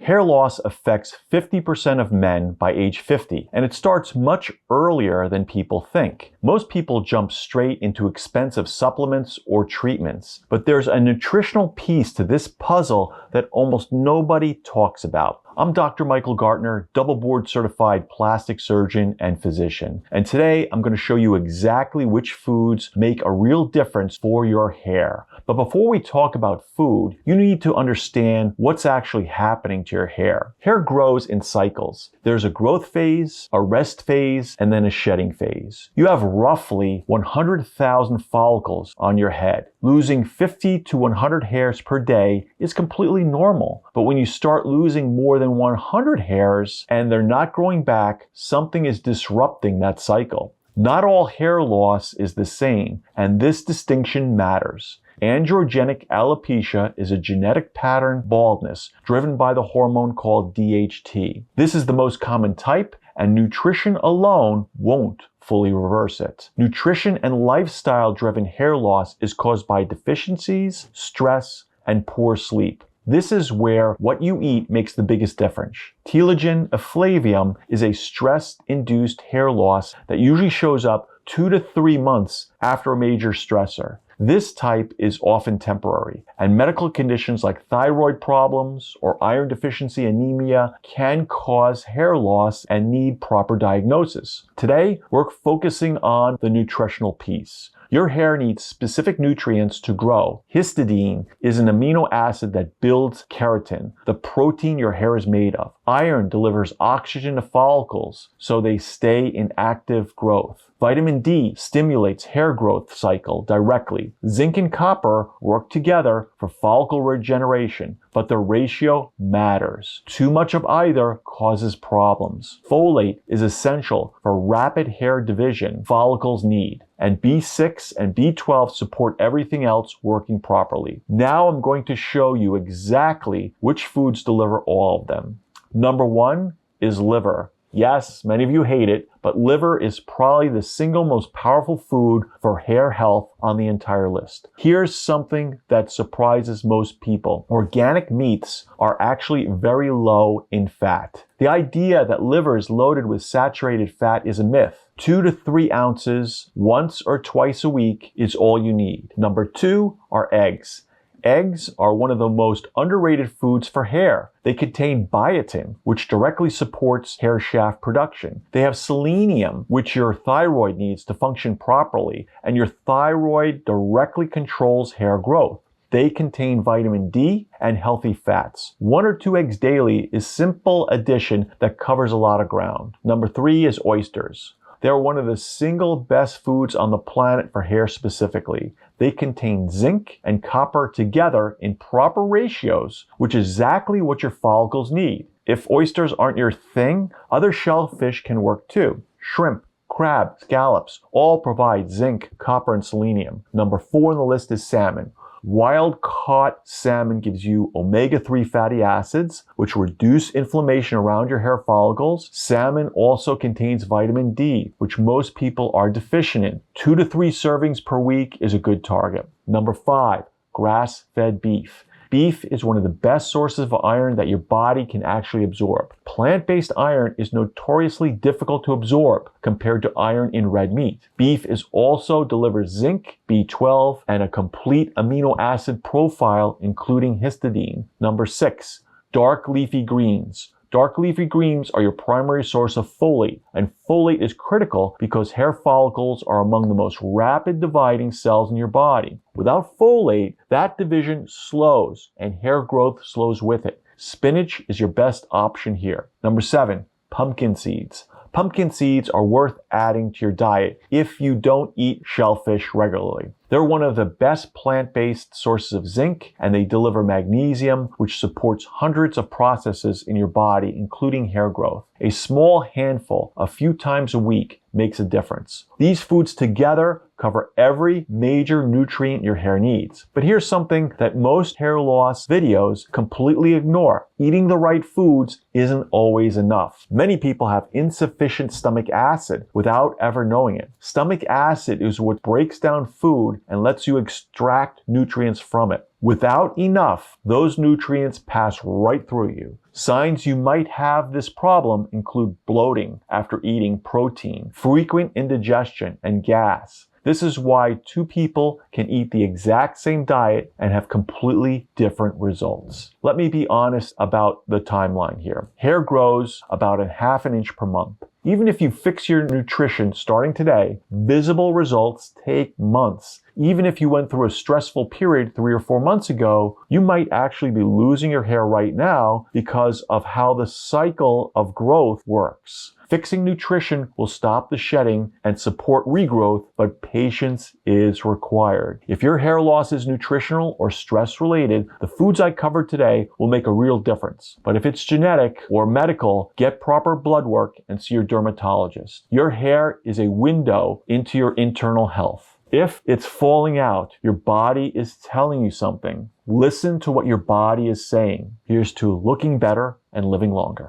Hair loss affects 50% of men by age 50, and it starts much earlier than people think. Most people jump straight into expensive supplements or treatments, but there's a nutritional piece to this puzzle that almost nobody talks about. I'm Dr. Michael Gartner, double board certified plastic surgeon and physician. And today I'm going to show you exactly which foods make a real difference for your hair. But before we talk about food, you need to understand what's actually happening to your hair. Hair grows in cycles. There's a growth phase, a rest phase, and then a shedding phase. You have roughly 100,000 follicles on your head. Losing 50 to 100 hairs per day is completely normal. But when you start losing more than 100 hairs and they're not growing back, something is disrupting that cycle. Not all hair loss is the same, and this distinction matters. Androgenic alopecia is a genetic pattern baldness driven by the hormone called DHT. This is the most common type, and nutrition alone won't fully reverse it. Nutrition and lifestyle-driven hair loss is caused by deficiencies, stress, and poor sleep. This is where what you eat makes the biggest difference. Telogen effluvium is a stress-induced hair loss that usually shows up 2 to 3 months after a major stressor. This type is often temporary, and medical conditions like thyroid problems or iron deficiency anemia can cause hair loss and need proper diagnosis. Today, we're focusing on the nutritional piece. Your hair needs specific nutrients to grow. Histidine is an amino acid that builds keratin, the protein your hair is made of. Iron delivers oxygen to follicles so they stay in active growth. Vitamin D stimulates hair growth cycle directly. Zinc and copper work together for follicle regeneration, but the ratio matters. Too much of either causes problems. Folate is essential for rapid hair division follicles need, and B6 and B12 support everything else working properly. Now I'm going to show you exactly which foods deliver all of them. Number 1 is liver. Yes, many of you hate it, but liver is probably the single most powerful food for hair health on the entire list. Here's something that surprises most people. Organic meats are actually very low in fat. The idea that liver is loaded with saturated fat is a myth. 2 to 3 ounces once or twice a week is all you need. Number 2 are eggs. Eggs are one of the most underrated foods for hair. They contain biotin, which directly supports hair shaft production. They have selenium, which your thyroid needs to function properly, and your thyroid directly controls hair growth. They contain vitamin D and healthy fats. 1 or 2 eggs daily is simple addition that covers a lot of ground. Number 3 is oysters. They're one of the single best foods on the planet for hair specifically. They contain zinc and copper together in proper ratios, which is exactly what your follicles need. If oysters aren't your thing, other shellfish can work too. Shrimp, crab, scallops all provide zinc, copper, and selenium. Number 4 on the list is salmon. Wild-caught salmon gives you omega-3 fatty acids, which reduce inflammation around your hair follicles. Salmon also contains vitamin D, which most people are deficient in. 2 to 3 servings per week is a good target. Number 5, grass-fed beef. Beef is one of the best sources of iron that your body can actually absorb. Plant-based iron is notoriously difficult to absorb compared to iron in red meat. Beef also delivers zinc, B12, and a complete amino acid profile, including histidine. Number 6, dark leafy greens. Dark leafy greens are your primary source of folate, and folate is critical because hair follicles are among the most rapid dividing cells in your body. Without folate, that division slows and hair growth slows with it. Spinach is your best option here. Number 7, pumpkin seeds. Pumpkin seeds are worth adding to your diet if you don't eat shellfish regularly. They're one of the best plant-based sources of zinc, and they deliver magnesium, which supports hundreds of processes in your body, including hair growth. A small handful a few times a week makes a difference. These foods together cover every major nutrient your hair needs. But here's something that most hair loss videos completely ignore. Eating the right foods isn't always enough. Many people have insufficient stomach acid without ever knowing it. Stomach acid is what breaks down food and lets you extract nutrients from it. Without enough, those nutrients pass right through you. Signs you might have this problem include bloating after eating protein, frequent indigestion, and gas. This is why two people can eat the exact same diet and have completely different results. Let me be honest about the timeline here. Hair grows about 1/2 an inch per month. Even if you fix your nutrition starting today, visible results take months. Even if you went through a stressful period 3 or 4 months ago, you might actually be losing your hair right now because of how the cycle of growth works. Fixing nutrition will stop the shedding and support regrowth, but patience is required. If your hair loss is nutritional or stress related, the foods I covered today will make a real difference. But if it's genetic or medical, get proper blood work and see your dermatologist. Your hair is a window into your internal health. If it's falling out, your body is telling you something. Listen to what your body is saying. Here's to looking better and living longer.